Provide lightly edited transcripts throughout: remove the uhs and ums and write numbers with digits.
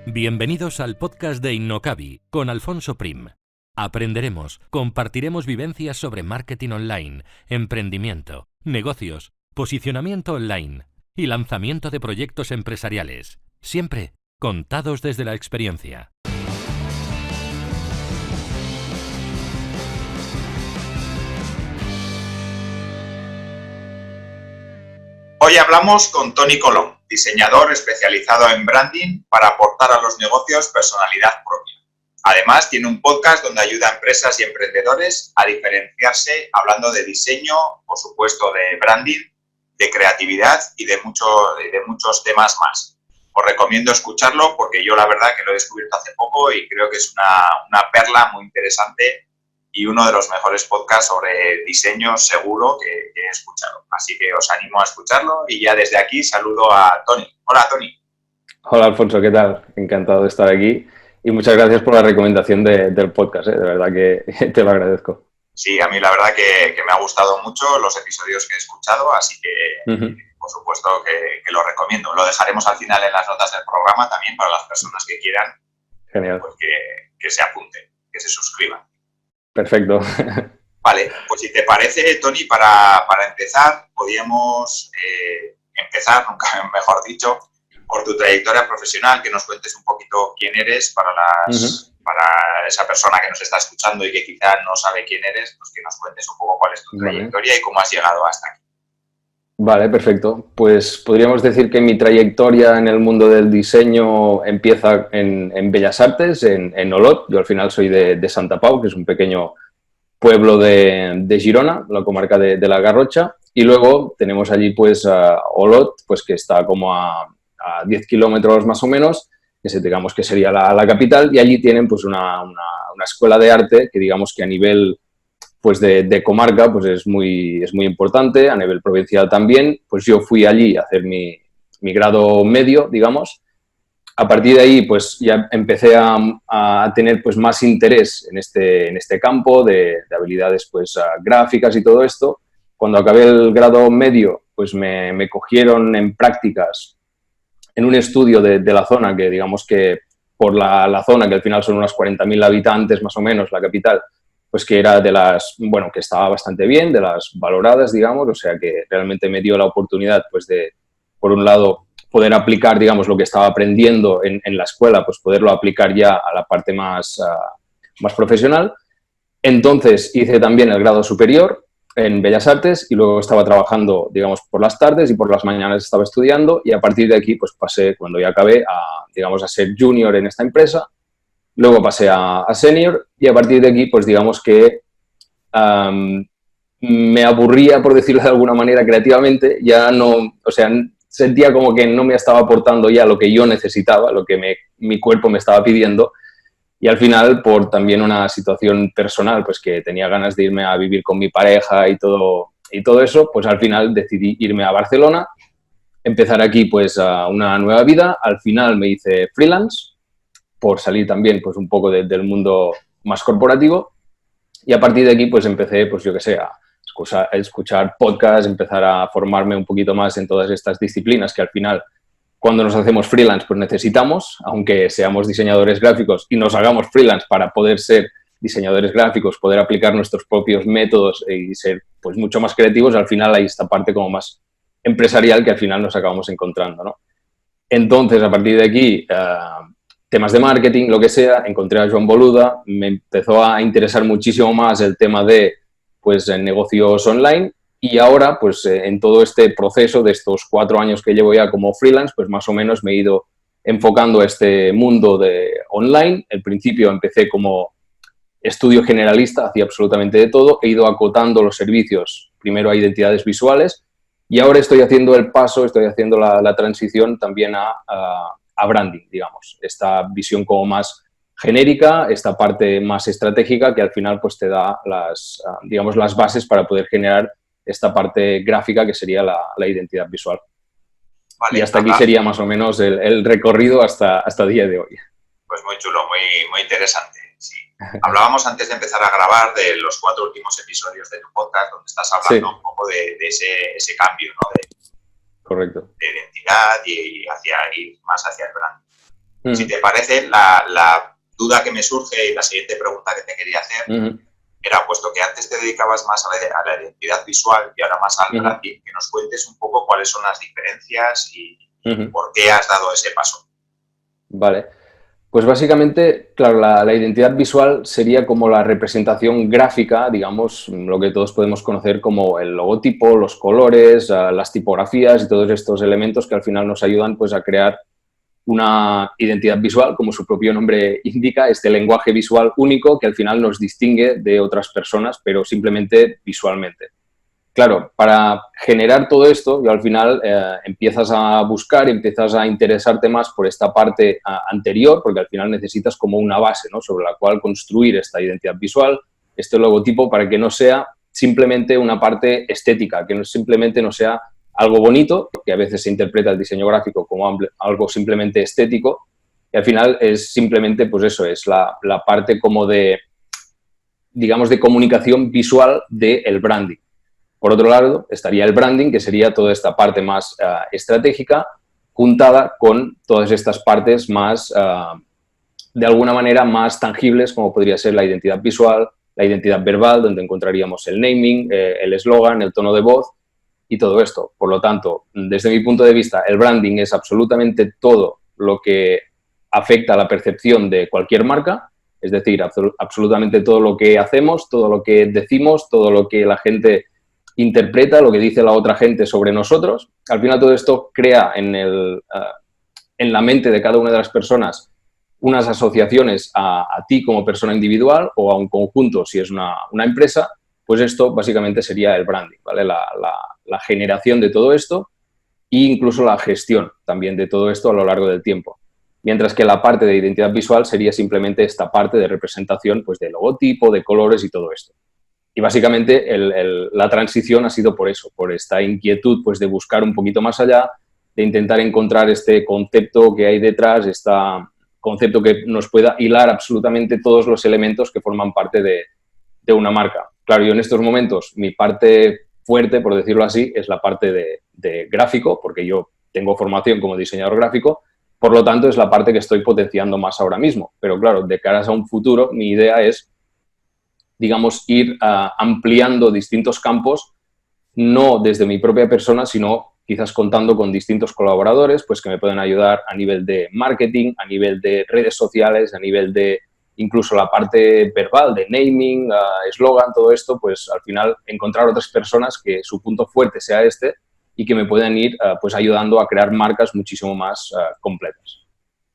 Bienvenidos al podcast de Innocabi con Alfonso Prim. Aprenderemos, compartiremos vivencias sobre marketing online, emprendimiento, negocios, posicionamiento online y lanzamiento de proyectos empresariales, siempre contados desde la experiencia. Hoy hablamos con Toni Colom, diseñador especializado en branding para aportar a los negocios personalidad propia. Además, tiene un podcast donde ayuda a empresas y emprendedores a diferenciarse hablando de diseño, por supuesto de branding, de creatividad y de muchos temas más. Os recomiendo escucharlo porque yo la verdad que lo he descubierto hace poco y creo que es una perla muy interesante y uno de los mejores podcasts sobre diseño seguro que he escuchado. Así que os animo a escucharlo y ya desde aquí saludo a Toni. Hola, Toni. Hola, Alfonso, ¿qué tal? Encantado de estar aquí y muchas gracias por la recomendación del podcast, de verdad que te lo agradezco. Sí, a mí la verdad que me ha gustado mucho los episodios que he escuchado, así que por supuesto que lo recomiendo. Lo dejaremos al final en las notas del programa también para las personas que quieran. Genial. Pues que se apunten, que se suscriban. Perfecto. Vale, pues si te parece, Toni, para empezar, podríamos empezar, nunca mejor dicho, por tu trayectoria profesional, que nos cuentes un poquito quién eres para esa persona que nos está escuchando y que quizá no sabe quién eres, pues que nos cuentes un poco cuál es tu trayectoria y cómo has llegado hasta aquí. Vale, perfecto. Pues podríamos decir que mi trayectoria en el mundo del diseño empieza en Bellas Artes, en Olot. Yo al final soy de Santa Pau, que es un pequeño pueblo de Girona, la comarca de la Garrocha. Y luego tenemos allí pues Olot, pues que está como a 10 kilómetros más o menos, que digamos que sería la capital. Y allí tienen pues una escuela de arte que digamos que a nivel pues de comarca pues es muy importante, a nivel provincial también. Pues yo fui allí a hacer mi grado medio, digamos. A partir de ahí pues ya empecé a tener pues más interés en este campo de habilidades pues gráficas y todo esto. Cuando acabé el grado medio pues me cogieron en prácticas en un estudio de la zona, que digamos que por la zona, que al final son unos 40.000 habitantes más o menos, la capital, pues que era que estaba bastante bien, de las valoradas, digamos, o sea que realmente me dio la oportunidad, pues de, por un lado, poder aplicar, digamos, lo que estaba aprendiendo en la escuela, pues poderlo aplicar ya a la parte más profesional. Entonces hice también el grado superior en Bellas Artes y luego estaba trabajando, digamos, por las tardes y por las mañanas estaba estudiando y a partir de aquí, pues pasé, cuando ya acabé, a ser junior en esta empresa. Luego pasé a senior y a partir de aquí, pues digamos que me aburría, por decirlo de alguna manera, creativamente. Ya no, o sea, sentía como que no me estaba aportando ya lo que yo necesitaba, lo que mi cuerpo me estaba pidiendo. Y al final, por también una situación personal, pues que tenía ganas de irme a vivir con mi pareja y todo eso, pues al final decidí irme a Barcelona, empezar aquí pues una nueva vida. Al final me hice freelance, por salir también pues un poco del mundo más corporativo y a partir de aquí pues empecé pues yo que sé a escuchar podcasts, empezar a formarme un poquito más en todas estas disciplinas que al final cuando nos hacemos freelance pues necesitamos, aunque seamos diseñadores gráficos y nos hagamos freelance para poder ser diseñadores gráficos, poder aplicar nuestros propios métodos y ser pues mucho más creativos, al final hay esta parte como más empresarial que al final nos acabamos encontrando, ¿no? Entonces a partir de aquí temas de marketing, lo que sea, encontré a Joan Boluda, me empezó a interesar muchísimo más el tema de pues, negocios online y ahora, pues en todo este proceso de estos 4 años que llevo ya como freelance, pues más o menos me he ido enfocando a este mundo de online. Al principio empecé como estudio generalista, hacía absolutamente de todo, he ido acotando los servicios primero a identidades visuales y ahora estoy haciendo el paso, estoy haciendo la transición también a branding, digamos, esta visión como más genérica, esta parte más estratégica que al final pues te da las bases para poder generar esta parte gráfica que sería la identidad visual. Vale, y hasta aquí sería más o menos el recorrido hasta el día de hoy. Pues muy chulo, muy interesante. Sí. Hablábamos antes de empezar a grabar de los 4 últimos episodios de tu podcast donde estás hablando un poco de ese cambio, ¿no? Correcto. De identidad y más hacia el branding. Si te parece, la duda que me surge y la siguiente pregunta que te quería hacer era, puesto que antes te dedicabas más a la identidad visual y ahora más al branding, que nos cuentes un poco cuáles son las diferencias y por qué has dado ese paso. Vale. Pues básicamente, claro, la identidad visual sería como la representación gráfica, digamos, lo que todos podemos conocer como el logotipo, los colores, las tipografías y todos estos elementos que al final nos ayudan pues, a crear una identidad visual, como su propio nombre indica, este lenguaje visual único que al final nos distingue de otras personas, pero simplemente visualmente. Claro, para generar todo esto, al final empiezas a buscar, empiezas a interesarte más por esta parte anterior, porque al final necesitas como una base, ¿no?, sobre la cual construir esta identidad visual, este logotipo, para que no sea simplemente una parte estética, que simplemente no sea algo bonito, que a veces se interpreta el diseño gráfico como algo simplemente estético, y al final es simplemente, pues eso, es la parte como de, digamos, de comunicación visual del branding. Por otro lado, estaría el branding, que sería toda esta parte más estratégica, juntada con todas estas partes más, de alguna manera, más tangibles, como podría ser la identidad visual, la identidad verbal, donde encontraríamos el naming, el eslogan, el tono de voz y todo esto. Por lo tanto, desde mi punto de vista, el branding es absolutamente todo lo que afecta a la percepción de cualquier marca, es decir, absolutamente todo lo que hacemos, todo lo que decimos, todo lo que la gente interpreta, lo que dice la otra gente sobre nosotros. Al final todo esto crea en la mente de cada una de las personas unas asociaciones a ti como persona individual o a un conjunto si es una empresa. Pues esto básicamente sería el branding, ¿vale? La generación de todo esto e incluso la gestión también de todo esto a lo largo del tiempo. Mientras que la parte de identidad visual sería simplemente esta parte de representación pues, de logotipo, de colores y todo esto. Y básicamente la transición ha sido por eso, por esta inquietud pues, de buscar un poquito más allá, de intentar encontrar este concepto que hay detrás, este concepto que nos pueda hilar absolutamente todos los elementos que forman parte de una marca. Claro, yo en estos momentos, mi parte fuerte, por decirlo así, es la parte de gráfico, porque yo tengo formación como diseñador gráfico, por lo tanto, es la parte que estoy potenciando más ahora mismo. Pero claro, de cara a un futuro, mi idea es, digamos, ir ampliando distintos campos, no desde mi propia persona, sino quizás contando con distintos colaboradores, pues que me pueden ayudar a nivel de marketing, a nivel de redes sociales, a nivel de incluso la parte verbal, de naming, eslogan, todo esto, pues al final encontrar otras personas que su punto fuerte sea este y que me puedan ir pues ayudando a crear marcas muchísimo más completas.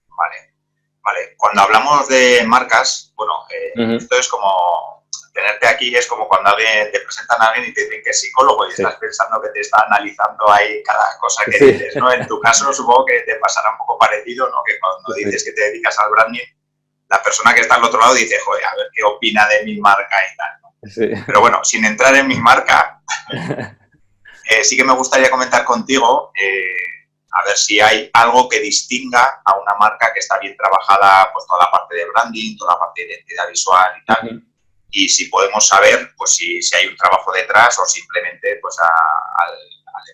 Vale. Cuando hablamos de marcas, bueno, esto es como, tenerte aquí es como cuando te presentan a alguien y te dicen que es psicólogo y estás pensando que te está analizando ahí cada cosa que dices, ¿no? En tu caso supongo que te pasará un poco parecido, ¿no? Que cuando dices que te dedicas al branding, la persona que está al otro lado dice, joder, a ver qué opina de mi marca y tal, ¿no? Sí. Pero bueno, sin entrar en mi marca, sí que me gustaría comentar contigo, a ver si hay algo que distinga a una marca que está bien trabajada, pues toda la parte de branding, toda la parte de identidad visual y tal. Y si podemos saber, pues si hay un trabajo detrás o simplemente pues al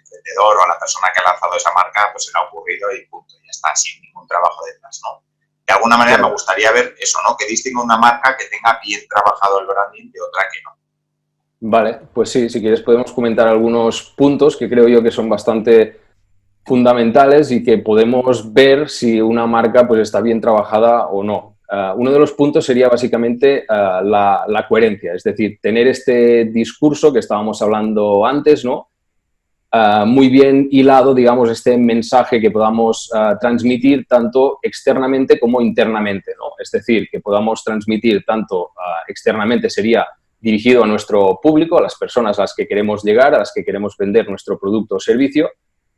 emprendedor o a la persona que ha lanzado esa marca, pues se le ha ocurrido y punto, ya está, sin ningún trabajo detrás, ¿no? De alguna manera me gustaría ver eso, ¿no? Que distinga una marca que tenga bien trabajado el branding de otra que no. Vale, pues sí, si quieres podemos comentar algunos puntos que creo yo que son bastante fundamentales y que podemos ver si una marca pues está bien trabajada o no. Uno de los puntos sería básicamente la coherencia, es decir, tener este discurso que estábamos hablando antes, ¿no? Muy bien hilado, digamos, este mensaje que podamos transmitir tanto externamente como internamente, ¿no? Es decir, que podamos transmitir tanto externamente sería dirigido a nuestro público, a las personas a las que queremos llegar, a las que queremos vender nuestro producto o servicio,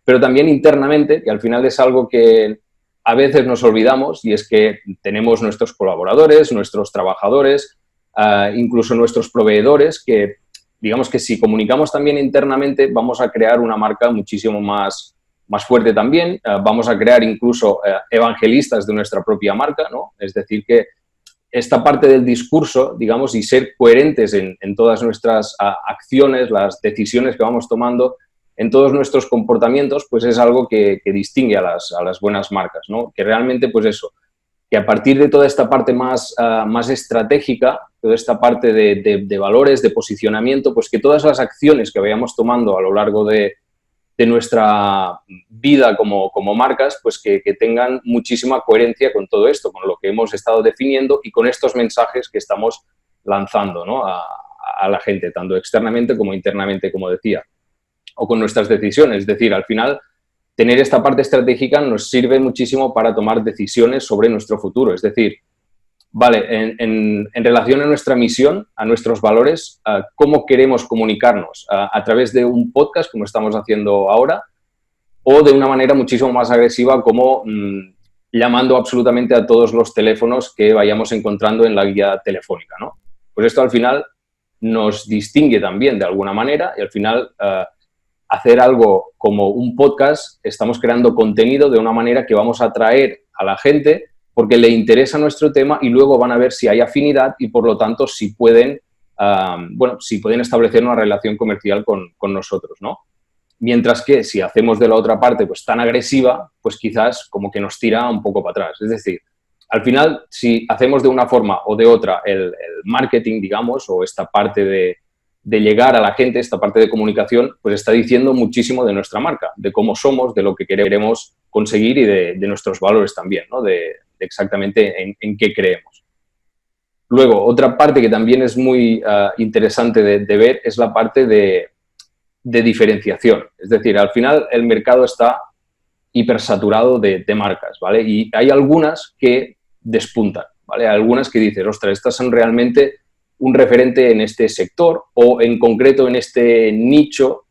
pero también internamente, que al final es algo que a veces nos olvidamos, y es que tenemos nuestros colaboradores, nuestros trabajadores, incluso nuestros proveedores, que digamos que si comunicamos también internamente vamos a crear una marca muchísimo más fuerte también, vamos a crear incluso evangelistas de nuestra propia marca, ¿no? Es decir, que esta parte del discurso, digamos, y ser coherentes en todas nuestras acciones, las decisiones que vamos tomando, en todos nuestros comportamientos, pues es algo que distingue a las buenas marcas, ¿no? Que realmente, pues eso, que a partir de toda esta parte más estratégica, toda esta parte de valores, de posicionamiento, pues que todas las acciones que vayamos tomando a lo largo de nuestra vida como marcas, pues que tengan muchísima coherencia con todo esto, con lo que hemos estado definiendo y con estos mensajes que estamos lanzando, ¿no?, a la gente, tanto externamente como internamente, como decía, o con nuestras decisiones. Es decir, al final, tener esta parte estratégica nos sirve muchísimo para tomar decisiones sobre nuestro futuro. Es decir, vale, en relación a nuestra misión, a nuestros valores, ¿cómo queremos comunicarnos? ¿A través de un podcast, como estamos haciendo ahora, o de una manera muchísimo más agresiva, como llamando absolutamente a todos los teléfonos que vayamos encontrando en la guía telefónica, ¿no? Pues esto al final nos distingue también de alguna manera y al final hacer algo como un podcast, estamos creando contenido de una manera que vamos a atraer a la gente porque le interesa nuestro tema y luego van a ver si hay afinidad y, por lo tanto, si pueden establecer una relación comercial con nosotros, ¿no? Mientras que si hacemos de la otra parte pues tan agresiva, pues quizás como que nos tira un poco para atrás. Es decir, al final, si hacemos de una forma o de otra el marketing, digamos, o esta parte de llegar a la gente, esta parte de comunicación, pues está diciendo muchísimo de nuestra marca, de cómo somos, de lo que queremos conseguir y de nuestros valores también, ¿no? De exactamente en qué creemos. Luego, otra parte que también es muy interesante de ver es la parte de diferenciación. Es decir, al final el mercado está hipersaturado de marcas, ¿vale? Y hay algunas que despuntan, ¿vale? Hay algunas que dices, ostras, estas son realmente un referente en este sector o en concreto en este nicho,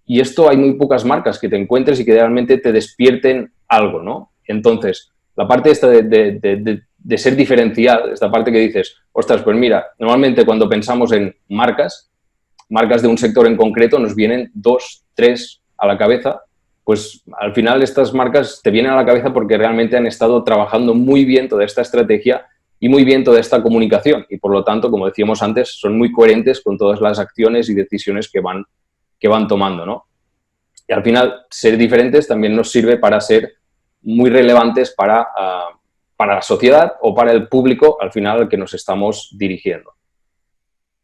y esto hay muy pocas marcas que te encuentres y que realmente te despierten algo, ¿no? Entonces, la parte esta de ser diferencial, esta parte que dices, ostras, pues mira, normalmente cuando pensamos en marcas de un sector en concreto, nos vienen 2, 3 a la cabeza, pues al final estas marcas te vienen a la cabeza porque realmente han estado trabajando muy bien toda esta estrategia y muy bien toda esta comunicación y, por lo tanto, como decíamos antes, son muy coherentes con todas las acciones y decisiones que van tomando, ¿no? Y al final, ser diferentes también nos sirve para ser muy relevantes para la sociedad o para el público al final al que nos estamos dirigiendo.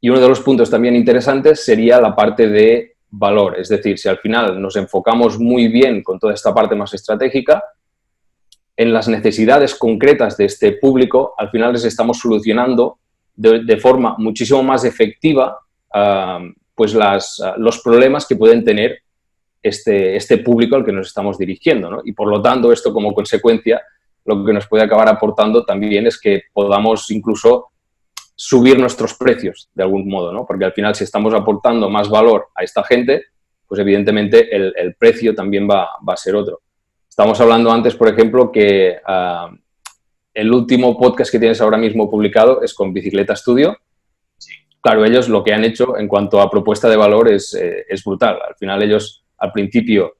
Y uno de los puntos también interesantes sería la parte de valor, es decir, si al final nos enfocamos muy bien con toda esta parte más estratégica, en las necesidades concretas de este público, al final les estamos solucionando de forma muchísimo más efectiva pues los problemas que pueden tener este público al que nos estamos dirigiendo, ¿no? Y por lo tanto, esto como consecuencia, lo que nos puede acabar aportando también es que podamos incluso subir nuestros precios de algún modo, ¿no? Porque al final, si estamos aportando más valor a esta gente, pues evidentemente el precio también va a ser otro. Estamos hablando antes, por ejemplo, que el último podcast que tienes ahora mismo publicado es con Bicicleta Studio. Claro, ellos lo que han hecho en cuanto a propuesta de valor es brutal. Al final ellos, al principio,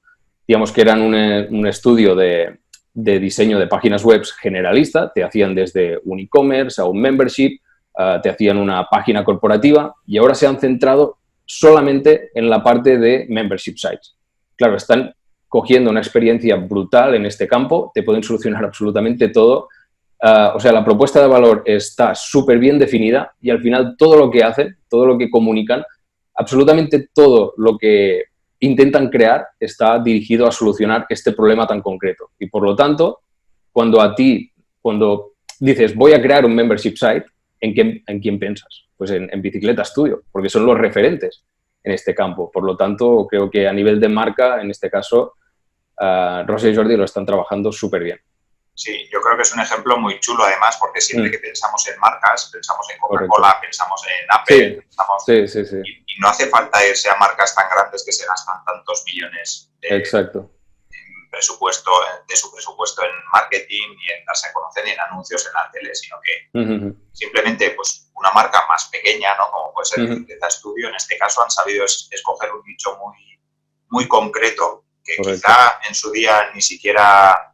digamos que eran un estudio de diseño de páginas web generalista, te hacían desde un e-commerce a un membership, te hacían una página corporativa y ahora se han centrado solamente en la parte de membership sites. Claro, están cogiendo una experiencia brutal en este campo, te pueden solucionar absolutamente todo. O sea, la propuesta de valor está súper bien definida y al final todo lo que hacen, todo lo que comunican, absolutamente todo lo que intentan crear está dirigido a solucionar este problema tan concreto. Y por lo tanto, cuando dices voy a crear un membership site, ¿en quién piensas? Pues en Bicicleta Studio, porque son los referentes en este campo. Por lo tanto, creo que a nivel de marca, en este caso, Rosa y Jordi lo están trabajando súper bien. Sí, yo creo que es un ejemplo muy chulo, además, porque siempre que pensamos en marcas, pensamos en Coca-Cola, pensamos en Apple, y no hace falta irse a marcas tan grandes que se gastan tantos millones de presupuesto en marketing, ni en darse a conocer, ni en anuncios en la tele, sino que simplemente pues una marca más pequeña, ¿no? Como puede ser Bicicleta Studio, en este caso han sabido escoger un nicho muy, muy concreto, que quizá en su día ni siquiera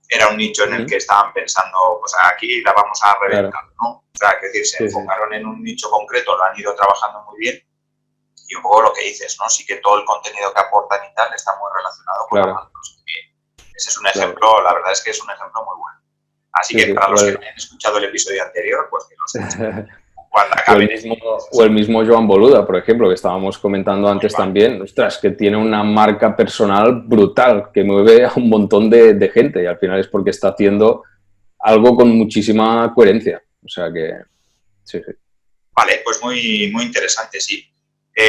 era un nicho en el que estaban pensando, pues aquí la vamos a reventar, ¿no? O sea, es decir, se enfocaron en un nicho concreto, lo han ido trabajando muy bien, y un poco lo que dices, ¿no? Sí que todo el contenido que aportan y tal está muy relacionado con la marca. Ese es un ejemplo, la verdad es que es un ejemplo muy bueno. Así Sí, que sí, para los que no hayan escuchado el episodio anterior, pues que lo escuchen cuando O acaben. el mismo Joan Boluda, por ejemplo, que estábamos comentando antes también. Ostras, que tiene una marca personal brutal, que mueve a un montón de gente y al final es porque está haciendo algo con muchísima coherencia. O sea que, sí, sí. Vale, pues muy, muy interesante, sí.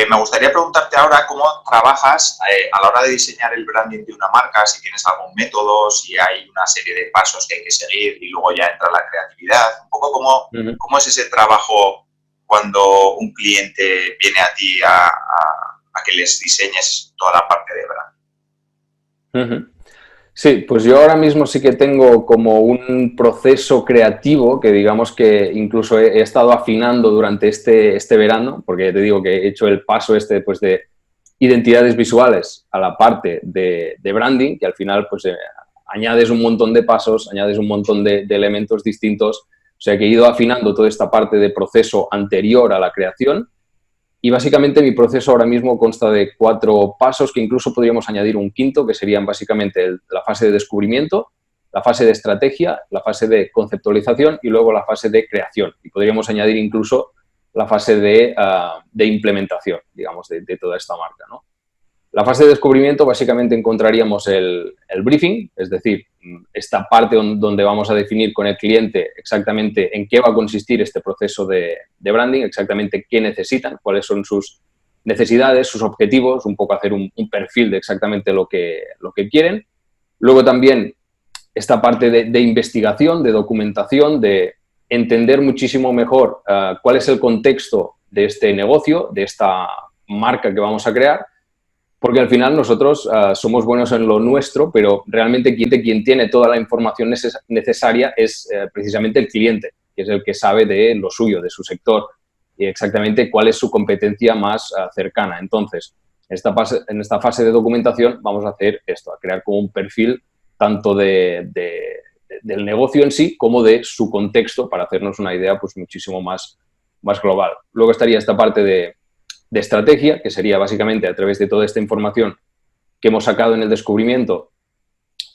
Me gustaría preguntarte ahora cómo trabajas a la hora de diseñar el branding de una marca, si tienes algún método, si hay una serie de pasos que hay que seguir y luego ya entra la creatividad. Un poco cómo es ese trabajo cuando un cliente viene a ti a que les diseñes toda la parte de branding. Sí, pues yo ahora mismo sí que tengo como un proceso creativo que digamos que incluso he estado afinando durante este verano, porque te digo que he hecho el paso pues de identidades visuales a la parte de branding, que al final pues añades un montón de pasos, añades un montón de elementos distintos, o sea que he ido afinando toda esta parte de proceso anterior a la creación. Y básicamente mi proceso ahora mismo consta de 4 pasos que incluso podríamos añadir un quinto, que serían básicamente la fase de descubrimiento, la fase de estrategia, la fase de conceptualización y luego la fase de creación. Y podríamos añadir incluso la fase de implementación, digamos, de toda esta marca, ¿no? La fase de descubrimiento básicamente encontraríamos el briefing, es decir, esta parte donde vamos a definir con el cliente exactamente en qué va a consistir este proceso de branding, exactamente qué necesitan, cuáles son sus necesidades, sus objetivos, un poco hacer un perfil de exactamente lo que quieren. Luego también esta parte de investigación, de documentación, de entender muchísimo mejor cuál es el contexto de este negocio, de esta marca que vamos a crear, porque al final nosotros somos buenos en lo nuestro, pero realmente quien tiene toda la información necesaria es precisamente el cliente, que es el que sabe de lo suyo, de su sector, y exactamente cuál es su competencia más cercana. Entonces, en esta fase de documentación vamos a hacer esto, a crear como un perfil tanto del negocio en sí como de su contexto para hacernos una idea pues muchísimo más global. Luego estaría esta parte de estrategia, que sería básicamente a través de toda esta información que hemos sacado en el descubrimiento,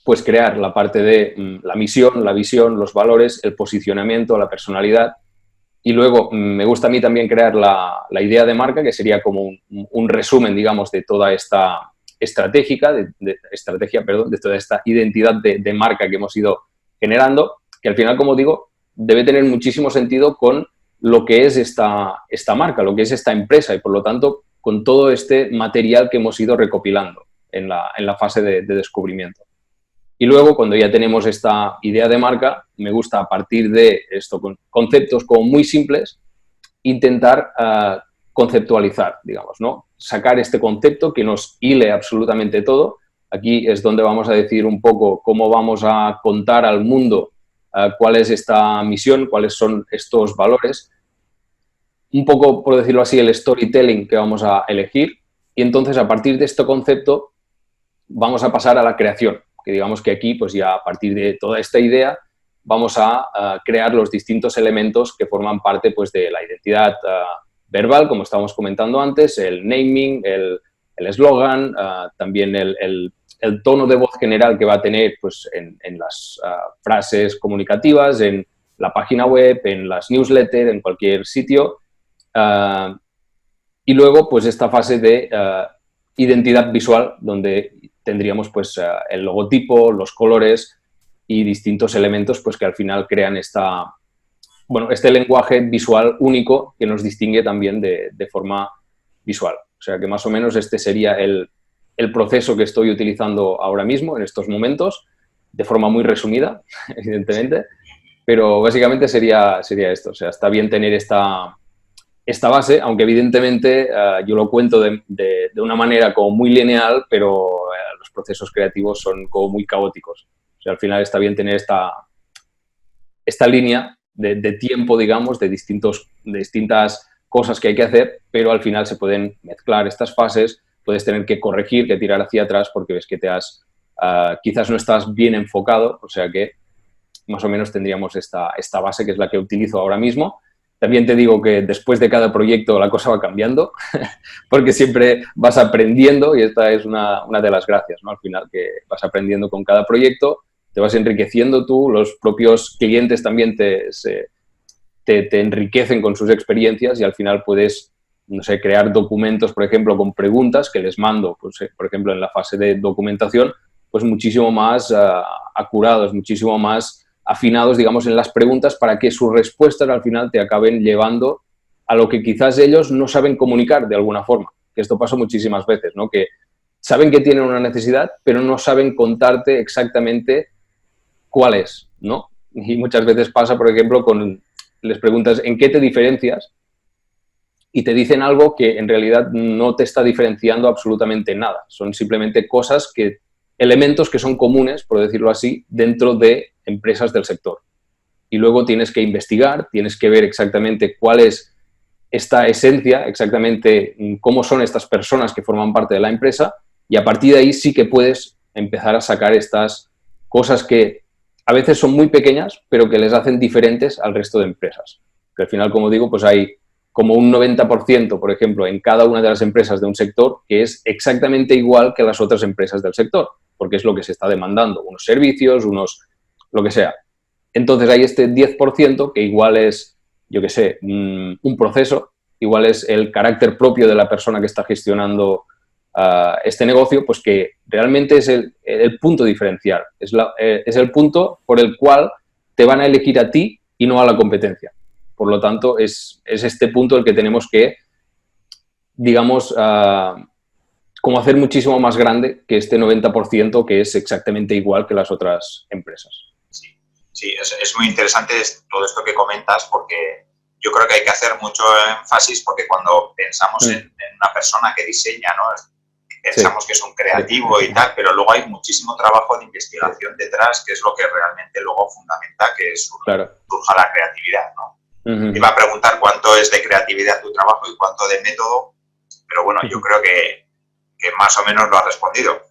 pues crear la parte de la misión, la visión, los valores, el posicionamiento, la personalidad. Y luego me gusta a mí también crear la idea de marca, que sería como un resumen, digamos, de toda esta estrategia, de toda esta identidad de marca que hemos ido generando, que al final, como digo, debe tener muchísimo sentido con lo que es esta marca, lo que es esta empresa y, por lo tanto, con todo este material que hemos ido recopilando en la fase de descubrimiento. Y luego, cuando ya tenemos esta idea de marca, me gusta a partir de esto, con conceptos como muy simples, intentar conceptualizar, digamos, ¿no? Sacar este concepto que nos hile absolutamente todo. Aquí es donde vamos a decir un poco cómo vamos a contar al mundo cuál es esta misión, cuáles son estos valores, un poco, por decirlo así, el storytelling que vamos a elegir, y entonces a partir de este concepto vamos a pasar a la creación, que digamos que aquí pues ya a partir de toda esta idea vamos a crear los distintos elementos que forman parte pues de la identidad verbal, como estábamos comentando antes, el naming, el eslogan, también el tono de voz general que va a tener pues, en las frases comunicativas, en la página web, en las newsletters, en cualquier sitio. Y luego, pues, esta fase de identidad visual, donde tendríamos pues, el logotipo, los colores y distintos elementos pues, que al final crean este lenguaje visual único que nos distingue también de forma visual. O sea que más o menos este sería el proceso que estoy utilizando ahora mismo, en estos momentos, de forma muy resumida, evidentemente, pero básicamente sería esto. O sea, está bien tener esta base, aunque evidentemente yo lo cuento de una manera como muy lineal, pero los procesos creativos son como muy caóticos. O sea, al final está bien tener esta línea de tiempo, digamos, de distintas cosas que hay que hacer, pero al final se pueden mezclar estas fases, puedes tener que corregir, que tirar hacia atrás porque ves que quizás no estás bien enfocado, o sea que más o menos tendríamos esta base que es la que utilizo ahora mismo. También te digo que después de cada proyecto la cosa va cambiando porque siempre vas aprendiendo y esta es una de las gracias, ¿no? Al final, que vas aprendiendo con cada proyecto te vas enriqueciendo tú, los propios clientes también te enriquecen con sus experiencias y al final puedes, no sé, crear documentos, por ejemplo, con preguntas que les mando, pues, por ejemplo, en la fase de documentación, pues muchísimo más acurados, muchísimo más afinados, digamos, en las preguntas para que sus respuestas al final te acaben llevando a lo que quizás ellos no saben comunicar de alguna forma. Que esto pasa muchísimas veces, ¿no? Que saben que tienen una necesidad, pero no saben contarte exactamente cuál es, ¿no? Y muchas veces pasa, por ejemplo, les preguntas ¿en qué te diferencias? Y te dicen algo que en realidad no te está diferenciando absolutamente nada. Son simplemente elementos que son comunes, por decirlo así, dentro de empresas del sector. Y luego tienes que investigar, tienes que ver exactamente cuál es esta esencia, exactamente cómo son estas personas que forman parte de la empresa, y a partir de ahí sí que puedes empezar a sacar estas cosas que a veces son muy pequeñas, pero que les hacen diferentes al resto de empresas. Que al final, como digo, pues hay como un 90%, por ejemplo, en cada una de las empresas de un sector que es exactamente igual que las otras empresas del sector, porque es lo que se está demandando, unos servicios, lo que sea. Entonces hay este 10% que igual es, yo qué sé, un proceso, igual es el carácter propio de la persona que está gestionando este negocio, pues que realmente es el punto diferencial, es el punto por el cual te van a elegir a ti y no a la competencia. Por lo tanto, es este punto el que tenemos que, digamos, como hacer muchísimo más grande que este 90% que es exactamente igual que las otras empresas. Sí, es muy interesante todo esto que comentas porque yo creo que hay que hacer mucho énfasis porque cuando pensamos en una persona que diseña, ¿no? Pensamos que es un creativo y tal, pero luego hay muchísimo trabajo de investigación detrás, que es lo que realmente luego fundamenta que surja la creatividad, ¿no? Te iba a preguntar cuánto es de creatividad tu trabajo y cuánto de método, pero bueno, yo creo que más o menos lo has respondido.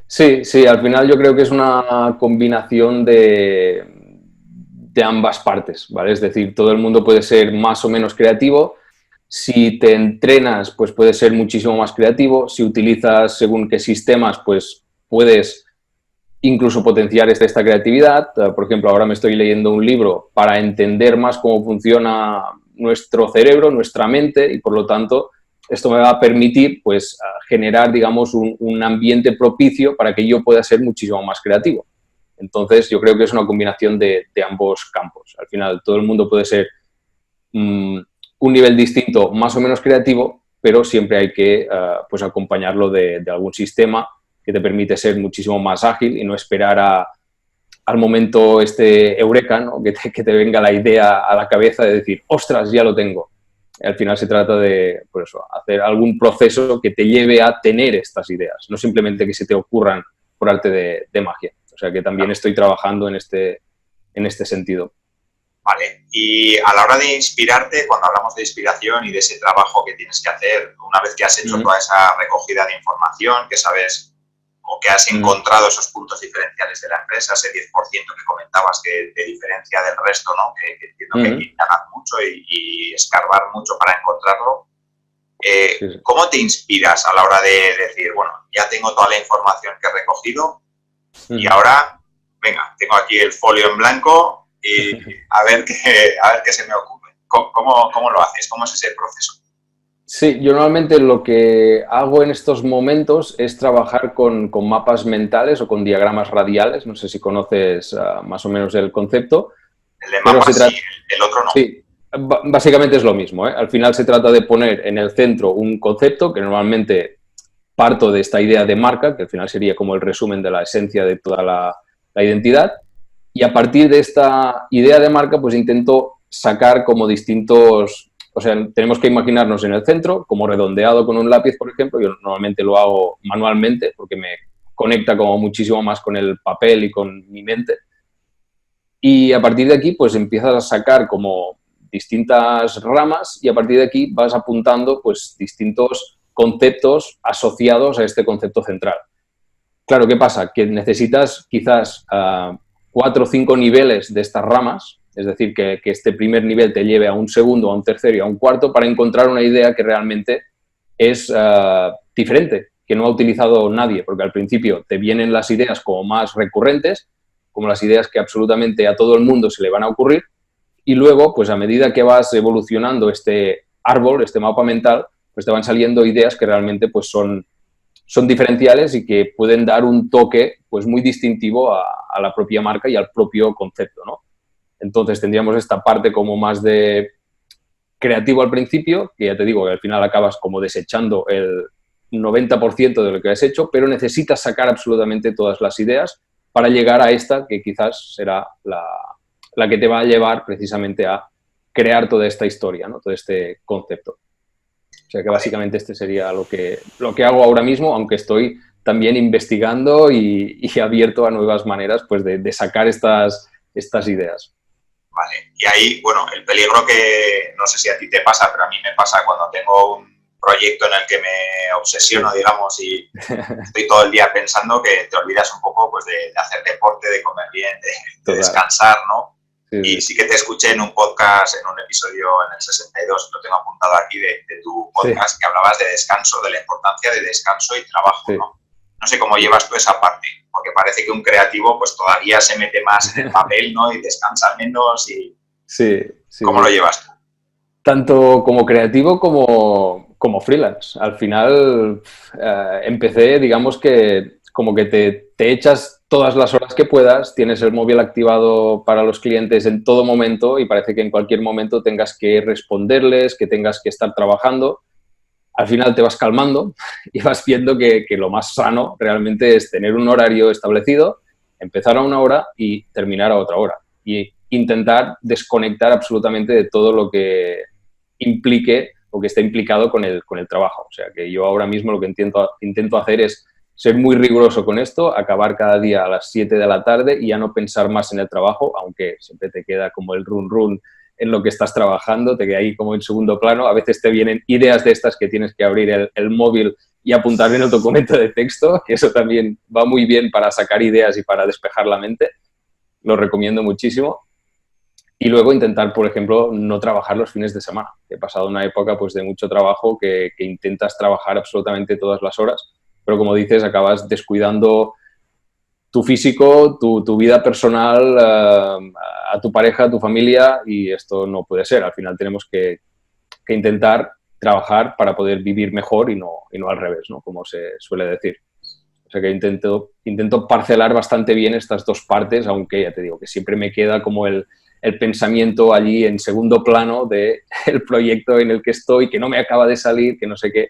Sí, al final yo creo que es una combinación de ambas partes, ¿vale? Es decir, todo el mundo puede ser más o menos creativo. Si te entrenas, pues puedes ser muchísimo más creativo. Si utilizas según qué sistemas, pues puedes incluso potenciar esta creatividad. Por ejemplo, ahora me estoy leyendo un libro para entender más cómo funciona nuestro cerebro, nuestra mente, y por lo tanto esto me va a permitir pues generar, digamos, un ambiente propicio para que yo pueda ser muchísimo más creativo. Entonces, yo creo que es una combinación de ambos campos. Al final, todo el mundo puede ser un nivel distinto, más o menos creativo, pero siempre hay que pues acompañarlo de algún sistema que te permite ser muchísimo más ágil y no esperar al momento eureka, ¿no? que te venga la idea a la cabeza de decir, ostras, ya lo tengo. Al final se trata de, por eso, hacer algún proceso que te lleve a tener estas ideas, no simplemente que se te ocurran por arte de magia. O sea que también estoy trabajando en este sentido. Vale, y a la hora de inspirarte, cuando hablamos de inspiración y de ese trabajo que tienes que hacer, una vez que has hecho toda esa recogida de información, que sabes o que has encontrado esos puntos diferenciales de la empresa, ese 10% que comentabas que te diferencia del resto, ¿no? Que entiendo que hay que indagar mucho y escarbar mucho para encontrarlo. ¿Cómo te inspiras a la hora de decir, bueno, ya tengo toda la información que he recogido y ahora, venga, tengo aquí el folio en blanco y a ver qué se me ocurre? ¿Cómo lo haces? ¿Cómo es ese proceso? Sí, yo normalmente lo que hago en estos momentos es trabajar con mapas mentales o con diagramas radiales. No sé si conoces más o menos el concepto. El de mapas sí, el otro no. Sí, básicamente es lo mismo, ¿eh? Al final se trata de poner en el centro un concepto que normalmente parto de esta idea de marca, que al final sería como el resumen de la esencia de toda la identidad. Y a partir de esta idea de marca, pues intento sacar como distintos... O sea, tenemos que imaginarnos en el centro, como redondeado con un lápiz, por ejemplo. Yo normalmente lo hago manualmente porque me conecta como muchísimo más con el papel y con mi mente. Y a partir de aquí, pues empiezas a sacar como distintas ramas y a partir de aquí vas apuntando pues distintos conceptos asociados a este concepto central. Claro, ¿qué pasa? Que necesitas quizás 4 o 5 niveles de estas ramas. Es decir, que este primer nivel te lleve a un segundo, a un tercero y a un cuarto para encontrar una idea que realmente es diferente, que no ha utilizado nadie, porque al principio te vienen las ideas como más recurrentes como las ideas que absolutamente a todo el mundo se le van a ocurrir. Y luego, pues a medida que vas evolucionando este árbol, este mapa mental, pues te van saliendo ideas que realmente pues son diferenciales y que pueden dar un toque pues muy distintivo a la propia marca y al propio concepto, ¿no? Entonces tendríamos esta parte como más de creativo al principio, que ya te digo que al final acabas como desechando el 90% de lo que has hecho, pero necesitas sacar absolutamente todas las ideas para llegar a esta que quizás será la que te va a llevar precisamente a crear toda esta historia, ¿no? Todo este concepto. O sea que básicamente este sería lo que hago ahora mismo, aunque estoy también investigando y abierto a nuevas maneras pues, de sacar estas ideas. Vale, y ahí, bueno, el peligro que no sé si a ti te pasa, pero a mí me pasa cuando tengo un proyecto en el que me obsesiono, digamos, y estoy todo el día pensando, que te olvidas un poco pues de hacer deporte, de comer bien, de descansar, ¿no? Sí. Y sí que te escuché en un podcast, en un episodio en el 62, lo tengo apuntado aquí, de tu podcast, que hablabas de descanso, de la importancia de descanso y trabajo, ¿no? No sé cómo llevas tú esa parte, porque parece que un creativo pues todavía se mete más en el papel, ¿no? Y descansa menos y... Sí. ¿Cómo lo llevas tú? Tanto como creativo como freelance. Al final empecé, digamos que como que te echas todas las horas que puedas, tienes el móvil activado para los clientes en todo momento y parece que en cualquier momento tengas que responderles, que tengas que estar trabajando. Al final te vas calmando y vas viendo que lo más sano realmente es tener un horario establecido, empezar a una hora y terminar a otra hora. Y intentar desconectar absolutamente de todo lo que implique o que esté implicado con el trabajo. O sea, que yo ahora mismo lo que intento hacer es ser muy riguroso con esto, acabar cada día a las 7 de la tarde y ya no pensar más en el trabajo, aunque siempre te queda como el run en lo que estás trabajando, te queda ahí como en segundo plano. A veces te vienen ideas de estas que tienes que abrir el móvil y apuntar en el documento de texto, que eso también va muy bien para sacar ideas y para despejar la mente. Lo recomiendo muchísimo. Y luego intentar, por ejemplo, no trabajar los fines de semana. He pasado una época pues, de mucho trabajo que intentas trabajar absolutamente todas las horas, pero como dices, acabas descuidando tu físico, tu vida personal, a tu pareja, a tu familia, y esto no puede ser. Al final tenemos que intentar trabajar para poder vivir mejor y no al revés, ¿no? Como se suele decir. O sea que intento parcelar bastante bien estas dos partes, aunque ya te digo que siempre me queda como el pensamiento allí en segundo plano del proyecto en el que estoy, que no me acaba de salir, que no sé qué.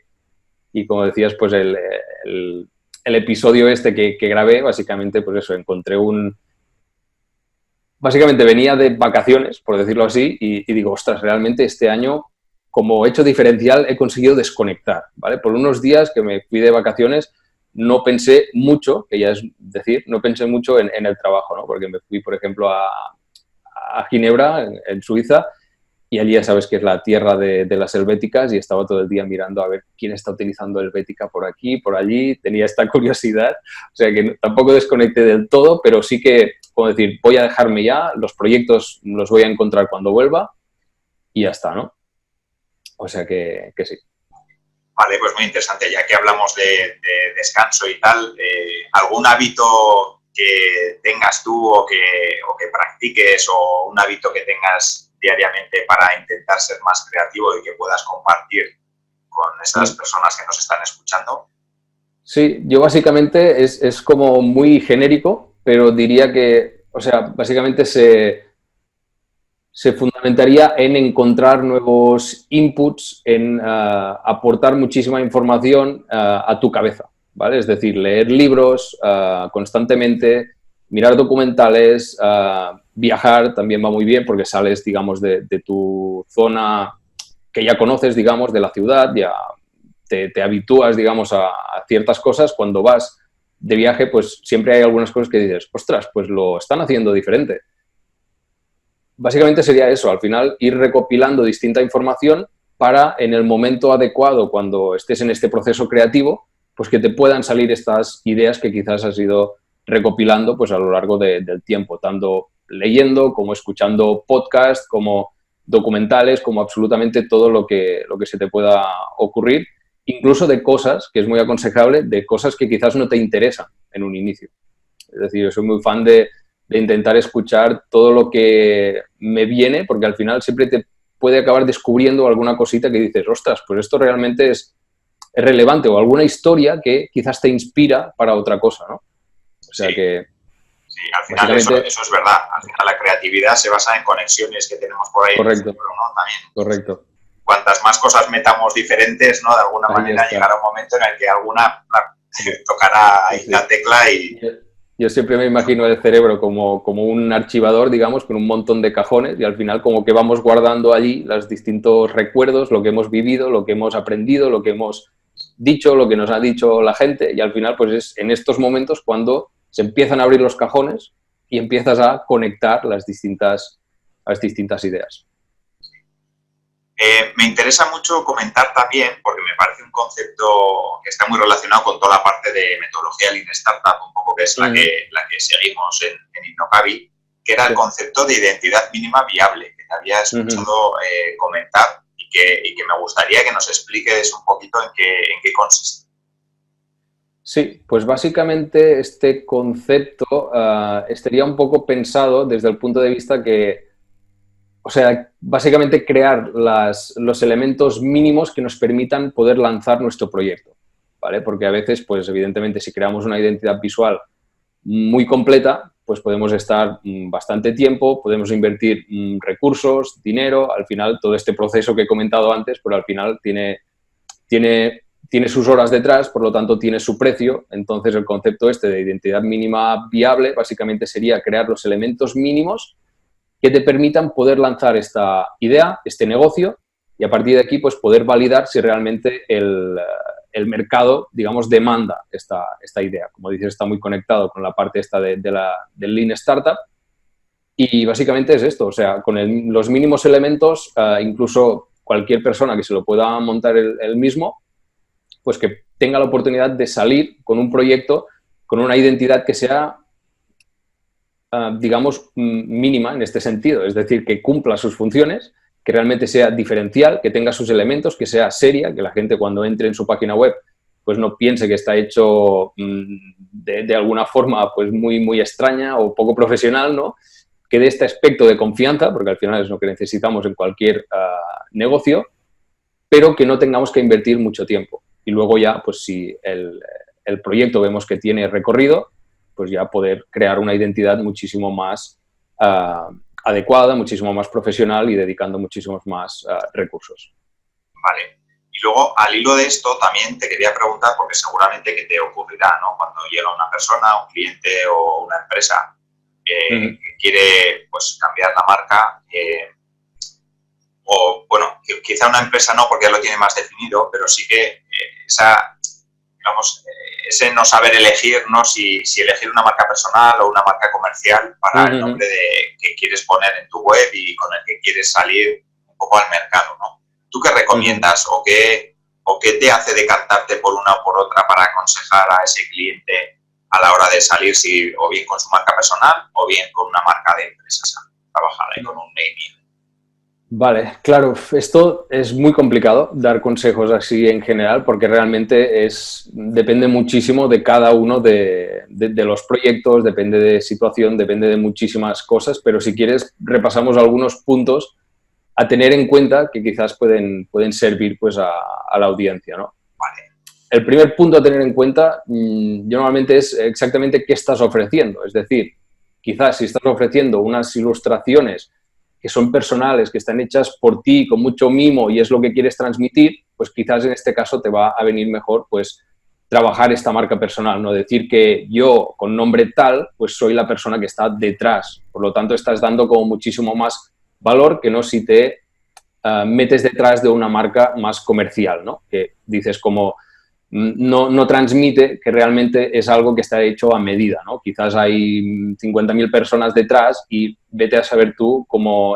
Y como decías, pues el episodio este que grabé, básicamente, pues eso, básicamente venía de vacaciones, por decirlo así, y digo, ostras, realmente este año, como hecho diferencial, he conseguido desconectar, ¿vale? Por unos días que me fui de vacaciones, no pensé mucho, que ya es decir, no pensé mucho en el trabajo, ¿no? Porque me fui, por ejemplo, a Ginebra, en Suiza, y allí ya sabes que es la tierra de las helvéticas y estaba todo el día mirando a ver quién está utilizando helvética por aquí, por allí, tenía esta curiosidad, o sea que tampoco desconecté del todo, pero sí que, como decir, voy a dejarme ya, los proyectos los voy a encontrar cuando vuelva y ya está, ¿no? O sea que sí. Vale, pues muy interesante. Ya que hablamos de descanso y tal, ¿algún hábito que tengas tú o que practiques o un hábito que tengas diariamente para intentar ser más creativo y que puedas compartir con esas personas que nos están escuchando? Sí, yo básicamente es como muy genérico, pero diría que, o sea, básicamente se fundamentaría en encontrar nuevos inputs, en aportar muchísima información a tu cabeza, ¿vale? Es decir, leer libros constantemente, mirar documentales, viajar también va muy bien porque sales, digamos, de tu zona que ya conoces, digamos, de la ciudad, ya te habitúas, digamos, a ciertas cosas. Cuando vas de viaje, pues siempre hay algunas cosas que dices, ostras, pues lo están haciendo diferente. Básicamente sería eso, al final ir recopilando distinta información para en el momento adecuado, cuando estés en este proceso creativo, pues que te puedan salir estas ideas que quizás has ido recopilando pues a lo largo del tiempo, tanto leyendo como escuchando podcasts, como documentales, como absolutamente todo lo que se te pueda ocurrir, incluso de cosas, que es muy aconsejable, de cosas que quizás no te interesan en un inicio. Es decir, yo soy muy fan de de intentar escuchar todo lo que me viene, porque al final siempre te puede acabar descubriendo alguna cosita que dices, ostras, pues esto realmente es relevante, o alguna historia que quizás te inspira para otra cosa, ¿no? O sea que... Sí, al final básicamente... eso es verdad. Al final la creatividad se basa en conexiones que tenemos por ahí. Correcto. En el cerebro, ¿no? También. Correcto. Cuantas más cosas metamos diferentes, ¿no? De alguna manera llegará un momento en el que alguna tocará ahí la tecla y... Yo siempre me imagino el cerebro como un archivador, digamos, con un montón de cajones y al final como que vamos guardando allí los distintos recuerdos, lo que hemos vivido, lo que hemos aprendido, lo que hemos dicho, lo que nos ha dicho la gente y al final pues es en estos momentos cuando se empiezan a abrir los cajones y empiezas a conectar las distintas ideas. Me interesa mucho comentar también, porque me parece un concepto que está muy relacionado con toda la parte de metodología Lean Startup, un poco que es la que seguimos en Innocabi, que era el concepto de identidad mínima viable, que te había escuchado comentar y que me gustaría que nos expliques un poquito en qué consiste. Sí, pues básicamente este concepto estaría un poco pensado desde el punto de vista que, o sea, básicamente crear los elementos mínimos que nos permitan poder lanzar nuestro proyecto, ¿vale? Porque a veces, pues evidentemente, si creamos una identidad visual muy completa, pues podemos estar bastante tiempo, podemos invertir recursos, dinero, al final todo este proceso que he comentado antes, pero al final tiene sus horas detrás, por lo tanto tiene su precio, entonces el concepto este de identidad mínima viable básicamente sería crear los elementos mínimos que te permitan poder lanzar esta idea, este negocio, y a partir de aquí pues poder validar si realmente el mercado, digamos, demanda esta idea. Como dices, está muy conectado con la parte esta del Lean Startup y básicamente es esto, o sea, con los mínimos elementos, incluso cualquier persona que se lo pueda montar él mismo, pues que tenga la oportunidad de salir con un proyecto, con una identidad que sea digamos, mínima en este sentido, es decir, que cumpla sus funciones, que realmente sea diferencial, que tenga sus elementos, que sea seria, que la gente cuando entre en su página web pues no piense que está hecho de alguna forma pues muy extraña o poco profesional, ¿no? Que dé este aspecto de confianza, porque al final es lo que necesitamos en cualquier negocio, pero que no tengamos que invertir mucho tiempo. Y luego ya, pues si el proyecto vemos que tiene recorrido, pues ya poder crear una identidad muchísimo más adecuada, muchísimo más profesional y dedicando muchísimos más recursos. Vale. Y luego, al hilo de esto, también te quería preguntar, porque seguramente que te ocurrirá, ¿no? Cuando llega una persona, un cliente o una empresa que quiere, pues, cambiar la marca, o, bueno, quizá una empresa no, porque ya lo tiene más definido, pero sí que ese no saber elegir, ¿no? Si elegir una marca personal o una marca comercial para el nombre que quieres poner en tu web y con el que quieres salir un poco al mercado, ¿no? ¿Tú qué recomiendas o qué te hace decantarte por una o por otra para aconsejar a ese cliente a la hora de salir, si o bien con su marca personal o bien con una marca de empresa, trabajar ahí con un naming? Vale, claro, esto es muy complicado dar consejos así en general porque realmente depende muchísimo de cada uno de los proyectos, depende de situación, depende de muchísimas cosas, pero si quieres repasamos algunos puntos a tener en cuenta que quizás pueden servir pues a la audiencia, ¿no? Vale. El primer punto a tener en cuenta yo normalmente es exactamente qué estás ofreciendo, es decir, quizás si estás ofreciendo unas ilustraciones que son personales, que están hechas por ti, con mucho mimo y es lo que quieres transmitir, pues quizás en este caso te va a venir mejor pues trabajar esta marca personal, no decir que yo con nombre tal, pues soy la persona que está detrás. Por lo tanto, estás dando como muchísimo más valor que no si te metes detrás de una marca más comercial, ¿no? Que dices como no transmite que realmente es algo que está hecho a medida, ¿no? Quizás hay 50.000 personas detrás y vete a saber tú cómo,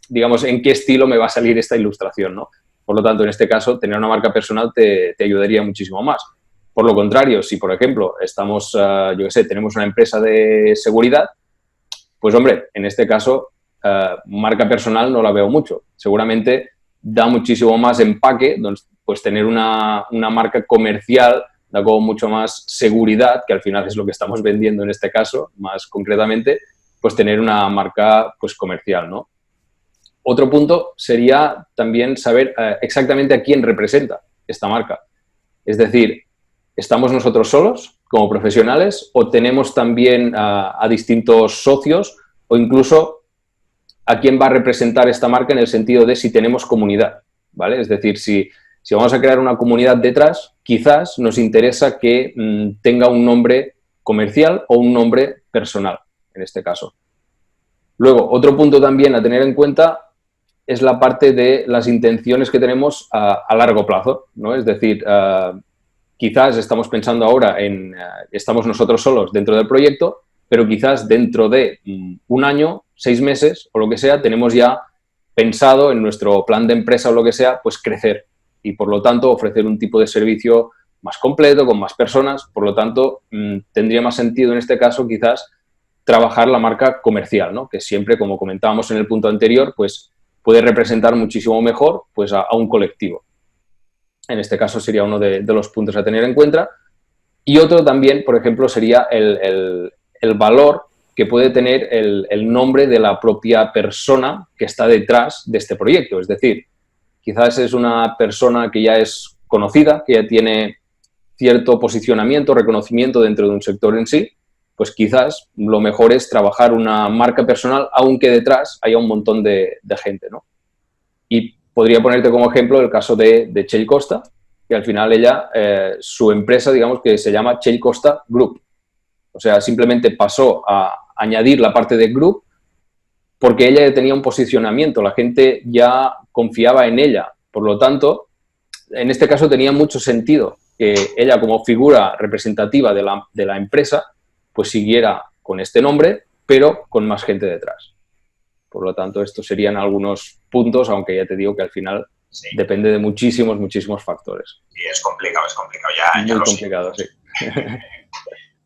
digamos, en qué estilo me va a salir esta ilustración, ¿no? Por lo tanto, en este caso, tener una marca personal te ayudaría muchísimo más. Por lo contrario, si, por ejemplo, estamos, yo qué sé, tenemos una empresa de seguridad, pues, hombre, en este caso, marca personal no la veo mucho. Seguramente da muchísimo más empaque, pues tener una marca comercial da como mucho más seguridad, que al final es lo que estamos vendiendo en este caso, más concretamente, pues tener una marca pues comercial, ¿no? Otro punto sería también saber exactamente a quién representa esta marca. Es decir, ¿estamos nosotros solos como profesionales o tenemos también a distintos socios o incluso a quién va a representar esta marca en el sentido de si tenemos comunidad, ¿vale? Es decir, si vamos a crear una comunidad detrás, quizás nos interesa que tenga un nombre comercial o un nombre personal, en este caso. Luego, otro punto también a tener en cuenta es la parte de las intenciones que tenemos a largo plazo, ¿no? Es decir, quizás estamos pensando ahora estamos nosotros solos dentro del proyecto, pero quizás dentro de un año, 6 meses o lo que sea, tenemos ya pensado en nuestro plan de empresa o lo que sea, pues crecer y por lo tanto ofrecer un tipo de servicio más completo, con más personas. Por lo tanto, tendría más sentido en este caso quizás trabajar la marca comercial, ¿no? Que siempre, como comentábamos en el punto anterior, pues puede representar muchísimo mejor pues, a un colectivo. En este caso sería uno de los puntos a tener en cuenta. Y otro también, por ejemplo, sería el valor que puede tener el nombre de la propia persona que está detrás de este proyecto. Es decir, quizás es una persona que ya es conocida, que ya tiene cierto posicionamiento, reconocimiento dentro de un sector en sí, pues quizás lo mejor es trabajar una marca personal, aunque detrás haya un montón de gente, ¿no? Y podría ponerte como ejemplo el caso de Txell Costa, que al final ella, su empresa, digamos que se llama Txell Costa Group. O sea, simplemente pasó a añadir la parte de Group porque ella tenía un posicionamiento, la gente ya confiaba en ella. Por lo tanto, en este caso tenía mucho sentido que ella como figura representativa de la empresa pues siguiera con este nombre, pero con más gente detrás. Por lo tanto, estos serían algunos puntos, aunque ya te digo que al final sí, depende de muchísimos, muchísimos factores. Sí, es complicado, ya muy complicado, sí.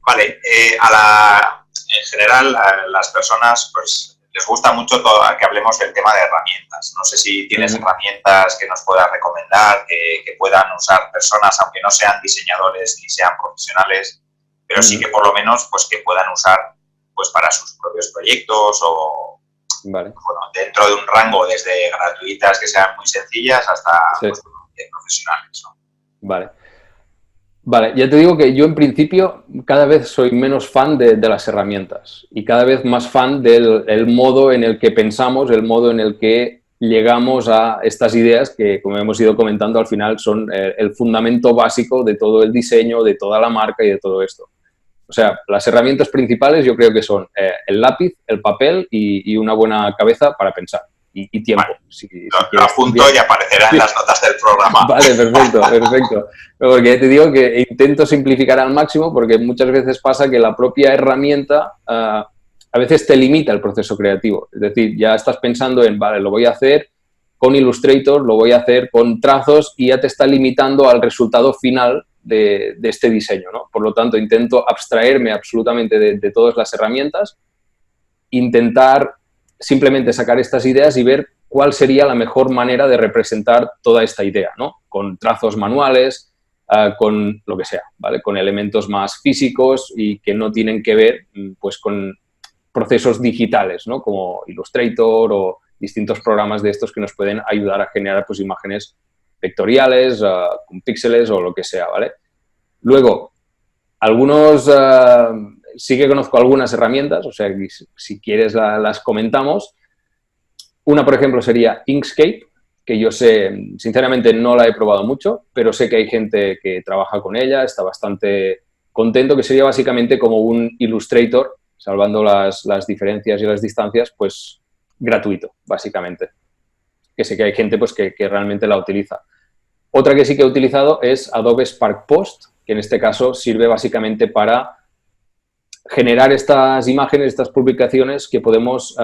Vale, en general a las personas pues les gusta mucho que hablemos del tema de herramientas. No sé si tienes herramientas que nos puedas recomendar, que puedan usar personas, aunque no sean diseñadores ni sean profesionales, pero sí que por lo menos pues que puedan usar pues para sus propios proyectos o bueno, dentro de un rango desde gratuitas que sean muy sencillas hasta pues, profesionales, ¿no? Vale, ya te digo que yo en principio cada vez soy menos fan de las herramientas y cada vez más fan del modo en el que pensamos, el modo en el que llegamos a estas ideas que, como hemos ido comentando, al final son el fundamento básico de todo el diseño, de toda la marca y de todo esto. O sea, las herramientas principales yo creo que son el lápiz, el papel y una buena cabeza para pensar. Y tiempo. Vale. Si lo apunto y aparecerá en las notas del programa. Vale, perfecto. Porque te digo que intento simplificar al máximo porque muchas veces pasa que la propia herramienta a veces te limita el proceso creativo. Es decir, ya estás pensando en, vale, lo voy a hacer con Illustrator, lo voy a hacer con trazos y ya te está limitando al resultado final de este diseño, ¿no? Por lo tanto, intento abstraerme absolutamente de todas las herramientas, intentar simplemente sacar estas ideas y ver cuál sería la mejor manera de representar toda esta idea, ¿no? Con trazos manuales, con lo que sea, ¿vale? Con elementos más físicos y que no tienen que ver, pues, con procesos digitales, ¿no? Como Illustrator o distintos programas de estos que nos pueden ayudar a generar, pues, imágenes vectoriales, con píxeles o lo que sea, ¿vale? Luego, algunos... sí que conozco algunas herramientas, o sea, si quieres las comentamos. Una, por ejemplo, sería Inkscape, que yo sé, sinceramente no la he probado mucho, pero sé que hay gente que trabaja con ella, está bastante contento, que sería básicamente como un Illustrator, salvando las diferencias y las distancias, pues gratuito, básicamente. Que sé que hay gente pues, que realmente la utiliza. Otra que sí que he utilizado es Adobe Spark Post, que en este caso sirve básicamente para generar estas imágenes, estas publicaciones que podemos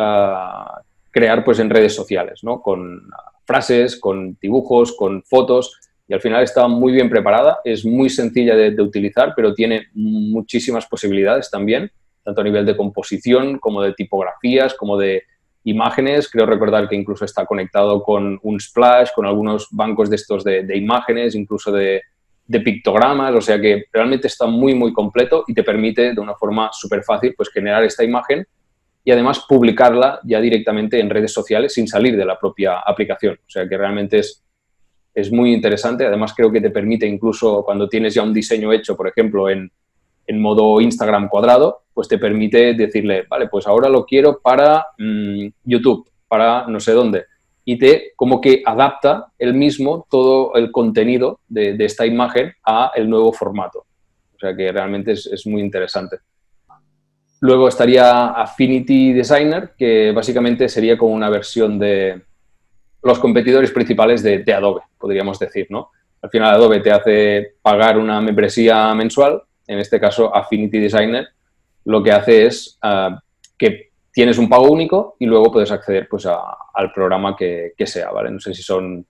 crear pues, en redes sociales, ¿no? Con frases, con dibujos, con fotos, y al final está muy bien preparada, es muy sencilla de utilizar, pero tiene muchísimas posibilidades también, tanto a nivel de composición, como de tipografías, como de imágenes. Creo recordar que incluso está conectado con un Splash, con algunos bancos de estos de imágenes, incluso de pictogramas, o sea que realmente está muy, muy completo y te permite de una forma súper fácil pues, generar esta imagen y además publicarla ya directamente en redes sociales sin salir de la propia aplicación. O sea que realmente es muy interesante. Además creo que te permite incluso cuando tienes ya un diseño hecho, por ejemplo, en modo Instagram cuadrado, pues te permite decirle, vale, pues ahora lo quiero para YouTube, para no sé dónde. Y te como que adapta él mismo todo el contenido de esta imagen a el nuevo formato. O sea que realmente es muy interesante. Luego estaría Affinity Designer, que básicamente sería como una versión de los competidores principales de Adobe, podríamos decir, ¿no? Al final Adobe te hace pagar una membresía mensual, en este caso Affinity Designer lo que hace es que tienes un pago único y luego puedes acceder pues, al programa que sea, ¿vale? No sé si son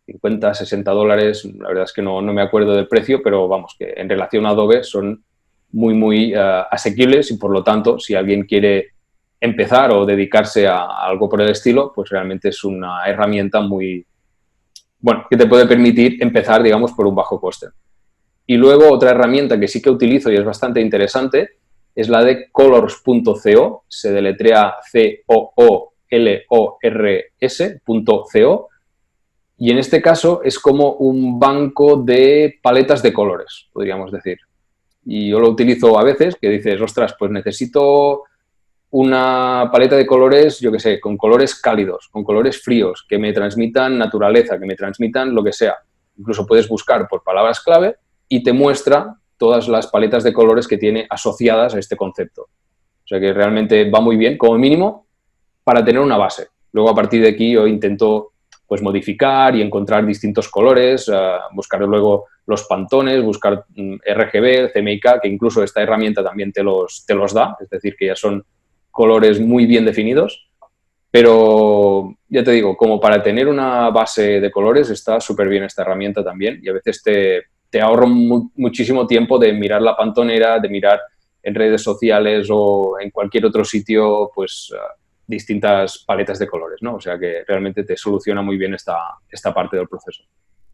50, 60 dólares, la verdad es que no me acuerdo del precio, pero vamos, que en relación a Adobe son muy asequibles y por lo tanto, si alguien quiere empezar o dedicarse a algo por el estilo, pues realmente es una herramienta que te puede permitir empezar, digamos, por un bajo coste. Y luego otra herramienta que sí que utilizo y es bastante interesante es la de colors.co, se deletrea COOLORS.co, y en este caso es como un banco de paletas de colores, podríamos decir. Y yo lo utilizo a veces, que dices, ostras, pues necesito una paleta de colores, yo qué sé, con colores cálidos, con colores fríos, que me transmitan naturaleza, que me transmitan lo que sea. Incluso puedes buscar por palabras clave y te muestra todas las paletas de colores que tiene asociadas a este concepto. O sea que realmente va muy bien, como mínimo, para tener una base. Luego, a partir de aquí, yo intento pues modificar y encontrar distintos colores, buscar luego los pantones, buscar RGB, CMYK, que incluso esta herramienta también te los da, es decir, que ya son colores muy bien definidos, pero ya te digo, como para tener una base de colores está súper bien esta herramienta también y a veces te ahorra muchísimo tiempo de mirar la pantonera, de mirar en redes sociales o en cualquier otro sitio, pues distintas paletas de colores, ¿no? O sea que realmente te soluciona muy bien esta parte del proceso.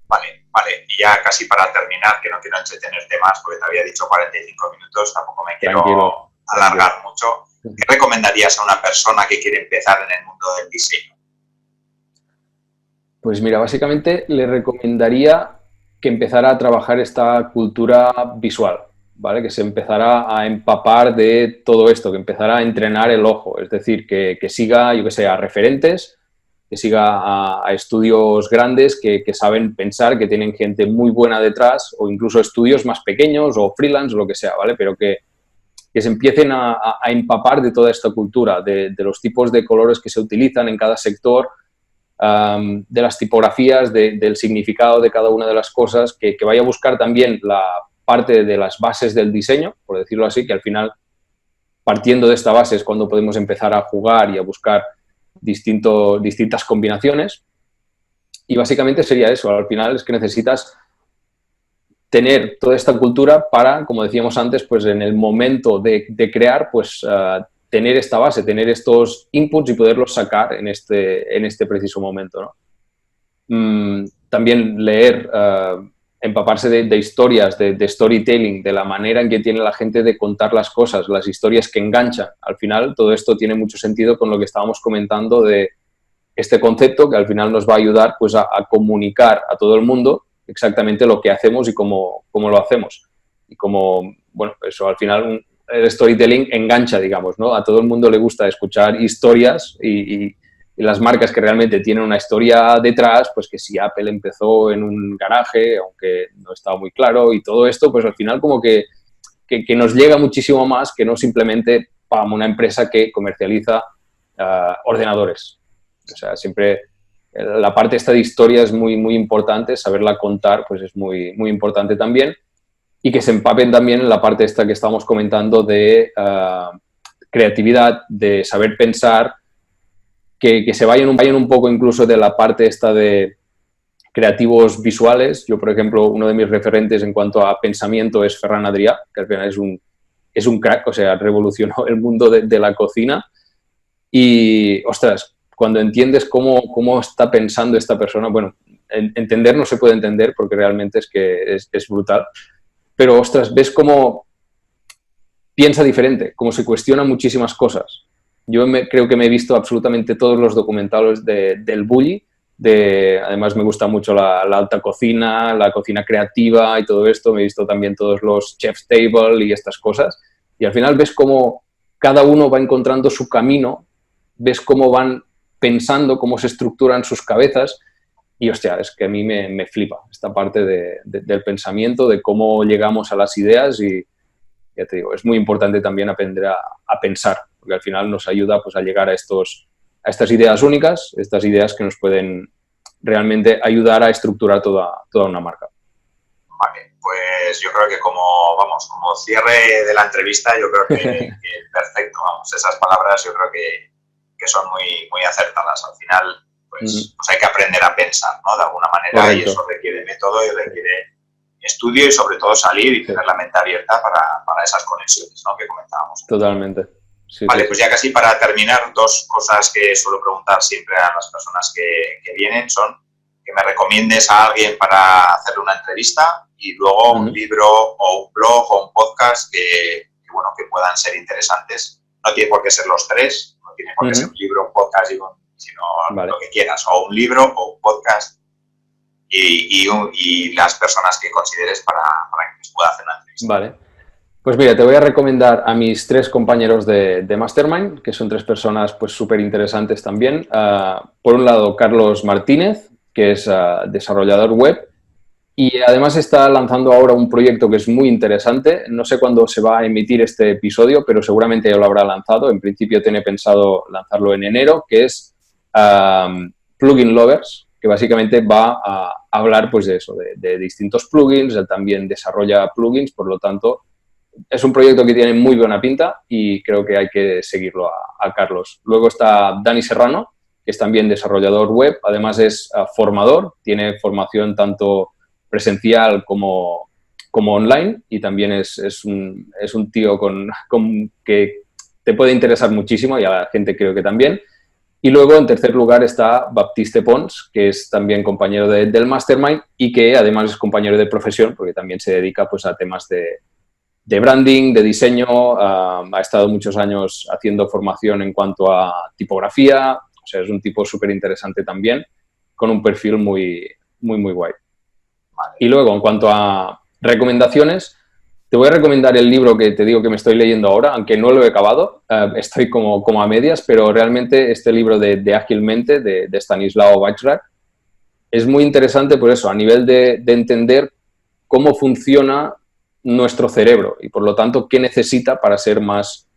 Vale. Y ya casi para terminar, que no quiero entretenerte más porque te había dicho 45 minutos, tampoco me quiero alargar mucho. ¿Qué recomendarías a una persona que quiere empezar en el mundo del diseño? Pues mira, básicamente le recomendaría que empezara a trabajar esta cultura visual, ¿vale? Que se empezara a empapar de todo esto, que empezara a entrenar el ojo, es decir, que siga, yo que sé, a referentes, que siga a estudios grandes que saben pensar, que tienen gente muy buena detrás, o incluso estudios más pequeños o freelance o lo que sea, ¿vale? Pero que se empiecen a empapar de toda esta cultura, de los tipos de colores que se utilizan en cada sector, de las tipografías, del significado de cada una de las cosas, que vaya a buscar también la parte de las bases del diseño, por decirlo así, que al final, partiendo de esta base es cuando podemos empezar a jugar y a buscar distintas combinaciones. Y básicamente sería eso, al final es que necesitas tener toda esta cultura para, como decíamos antes, pues en el momento de crear, pues tener esta base, tener estos inputs y poderlos sacar en este preciso momento, ¿no? También leer, empaparse de historias, de storytelling, de la manera en que tiene la gente de contar las cosas, las historias que enganchan. Al final, todo esto tiene mucho sentido con lo que estábamos comentando de este concepto que al final nos va a ayudar pues, a comunicar a todo el mundo exactamente lo que hacemos y cómo lo hacemos. Y como, bueno, eso al final el storytelling engancha, digamos, ¿no? A todo el mundo le gusta escuchar historias y las marcas que realmente tienen una historia detrás, pues que si Apple empezó en un garaje, aunque no estaba muy claro, y todo esto, pues al final como que nos llega muchísimo más que no simplemente una empresa que comercializa ordenadores. O sea, siempre la parte esta de historia es muy importante, saberla contar pues es muy importante también, y que se empapen también en la parte esta que estábamos comentando de creatividad, de saber pensar, que se vayan un poco incluso de la parte esta de creativos visuales. Yo, por ejemplo, uno de mis referentes en cuanto a pensamiento es Ferran Adrià, que al final es un crack, o sea, revolucionó el mundo de la cocina. Y, ostras, cuando entiendes cómo está pensando esta persona, bueno, entender no se puede entender porque realmente es que es brutal, pero, ostras, ves cómo piensa diferente, cómo se cuestiona muchísimas cosas. Creo que me he visto absolutamente todos los documentales del Bulli. Además, me gusta mucho la alta cocina, la cocina creativa y todo esto. Me he visto también todos los Chef's Table y estas cosas. Y al final ves cómo cada uno va encontrando su camino, ves cómo van pensando, cómo se estructuran sus cabezas. Y, hostia, es que a mí me flipa esta parte del pensamiento, de cómo llegamos a las ideas y, ya te digo, es muy importante también aprender a pensar, porque al final nos ayuda pues, a llegar a estas ideas únicas, estas ideas que nos pueden realmente ayudar a estructurar toda una marca. Vale, pues yo creo que como cierre de la entrevista, yo creo que perfecto, esas palabras yo creo que son muy, muy acertadas. Al final, pues hay que aprender a pensar, ¿no? De alguna manera. Correcto. Y eso requiere método y requiere estudio y sobre todo salir y tener la mente abierta para esas conexiones, ¿no? Que comentábamos. Totalmente. Sí, vale, sí. Pues ya casi para terminar, 2 cosas que suelo preguntar siempre a las personas que vienen son que me recomiendes a alguien para hacerle una entrevista y luego un libro o un blog o un podcast que puedan ser interesantes. No tiene por qué ser los 3, no tiene por qué ser un libro, un podcast, sino lo que quieras, o un libro o un podcast y las personas que consideres para que les pueda hacer una entrevista. Vale. Pues mira, te voy a recomendar a mis 3 compañeros de Mastermind, que son 3 personas pues súper interesantes también. Por un lado, Carlos Martínez, que es desarrollador web y además está lanzando ahora un proyecto que es muy interesante. No sé cuándo se va a emitir este episodio, pero seguramente ya lo habrá lanzado. En principio tiene pensado lanzarlo en enero, que es Plugin Lovers, que básicamente va a hablar pues de eso, de distintos plugins. Él también desarrolla plugins, por lo tanto, es un proyecto que tiene muy buena pinta y creo que hay que seguirlo a Carlos. Luego está Dani Serrano, que es también desarrollador web, además es formador, tiene formación tanto presencial como online y también es un tío que te puede interesar muchísimo y a la gente creo que también. Y luego, en tercer lugar, está Baptiste Pons, que es también compañero del Mastermind y que además es compañero de profesión porque también se dedica pues, a temas de branding, de diseño, ha estado muchos años haciendo formación en cuanto a tipografía. O sea, es un tipo súper interesante también, con un perfil muy, muy, muy guay. Vale. Y luego, en cuanto a recomendaciones, te voy a recomendar el libro que te digo que me estoy leyendo ahora, aunque no lo he acabado, estoy como a medias, pero realmente este libro de Ágilmente, de Stanislaw Bajrak, es muy interesante por eso, a nivel de entender cómo funciona nuestro cerebro y, por lo tanto, qué necesita para ser más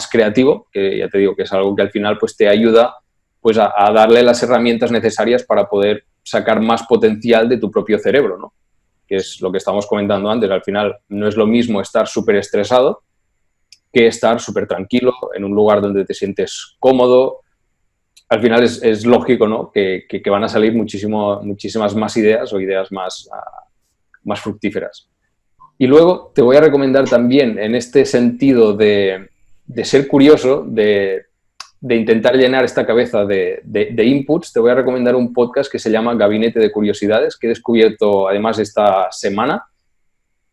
creativo, que ya te digo que es algo que al final pues, te ayuda pues a darle las herramientas necesarias para poder sacar más potencial de tu propio cerebro, ¿no? Que es lo que estábamos comentando antes. Al final no es lo mismo estar súper estresado que estar súper tranquilo en un lugar donde te sientes cómodo. Al final es lógico, ¿no? Que van a salir muchísimas más ideas o ideas más fructíferas. Y luego te voy a recomendar también en este sentido de ser curioso, de intentar llenar esta cabeza de inputs, te voy a recomendar un podcast que se llama Gabinete de Curiosidades, que he descubierto además esta semana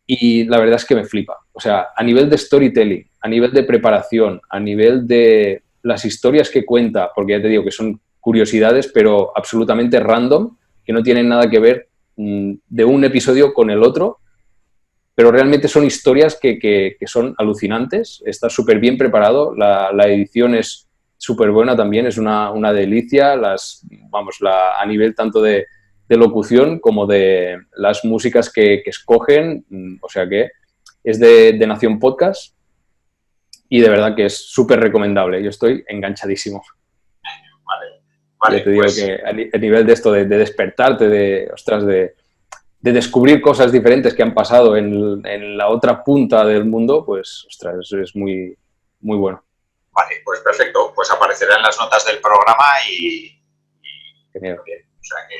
y la verdad es que me flipa. O sea, a nivel de storytelling, a nivel de preparación, a nivel de las historias que cuenta, porque ya te digo que son curiosidades, pero absolutamente random, que no tienen nada que ver de un episodio con el otro, pero realmente son historias que son alucinantes. Está súper bien preparado, la edición es súper buena también, es una delicia, a nivel tanto de locución como de las músicas que escogen, o sea que es de Nación Podcast y de verdad que es súper recomendable, yo estoy enganchadísimo. Vale, yo te digo que a nivel de esto de despertarte, de descubrir cosas diferentes que han pasado en la otra punta del mundo, pues, ostras, es muy, muy bueno. Vale, pues perfecto. Pues aparecerá en las notas del programa y genial. Bien, o sea que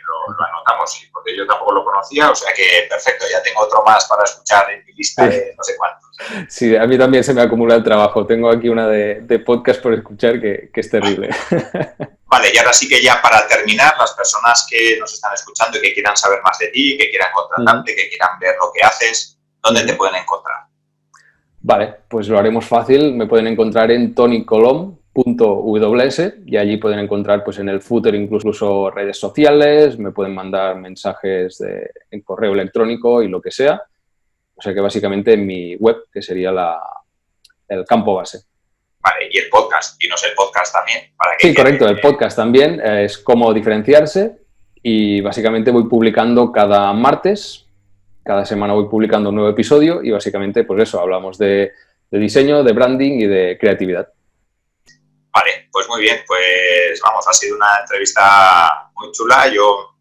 lo anotamos, porque yo tampoco lo conocía, o sea que perfecto, ya tengo otro más para escuchar en mi lista de no sé cuántos. Sí, a mí también se me acumula el trabajo. Tengo aquí una de podcast por escuchar que es terrible. Vale, y ahora sí que ya para terminar, las personas que nos están escuchando y que quieran saber más de ti, que quieran contratarte, que quieran ver lo que haces, ¿dónde te pueden encontrar? Vale, pues lo haremos fácil. Me pueden encontrar en Tony Colom, y allí pueden encontrar pues en el footer incluso redes sociales, me pueden mandar mensajes en correo electrónico y lo que sea. O sea que básicamente en mi web, que sería el campo base. Vale, y el podcast, dinos el podcast también. Sí, correcto, el podcast también es cómo diferenciarse y básicamente voy publicando cada martes, cada semana voy publicando un nuevo episodio y básicamente pues eso, hablamos de diseño, de branding y de creatividad. Vale, pues muy bien, pues vamos, ha sido una entrevista muy chula, yo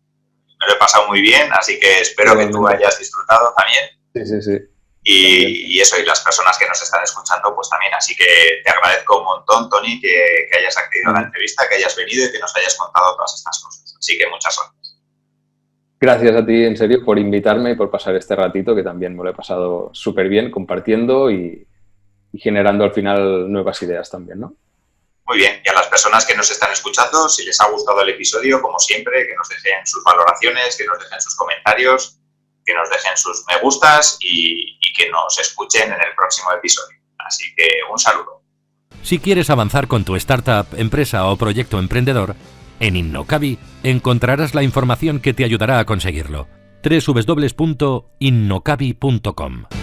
me lo he pasado muy bien, así que espero que tú hayas disfrutado también. Sí. Y eso, y las personas que nos están escuchando, pues también. Así que te agradezco un montón, Tony, que hayas accedido a la entrevista, que hayas venido y que nos hayas contado todas estas cosas. Así que muchas gracias. Gracias a ti, en serio, por invitarme y por pasar este ratito, que también me lo he pasado súper bien compartiendo y generando al final nuevas ideas también, ¿no? Muy bien, y a las personas que nos están escuchando, si les ha gustado el episodio, como siempre, que nos dejen sus valoraciones, que nos dejen sus comentarios, que nos dejen sus me gustas y que nos escuchen en el próximo episodio. Así que un saludo. Si quieres avanzar con tu startup, empresa o proyecto emprendedor, en Innocabi encontrarás la información que te ayudará a conseguirlo. www.innocabi.com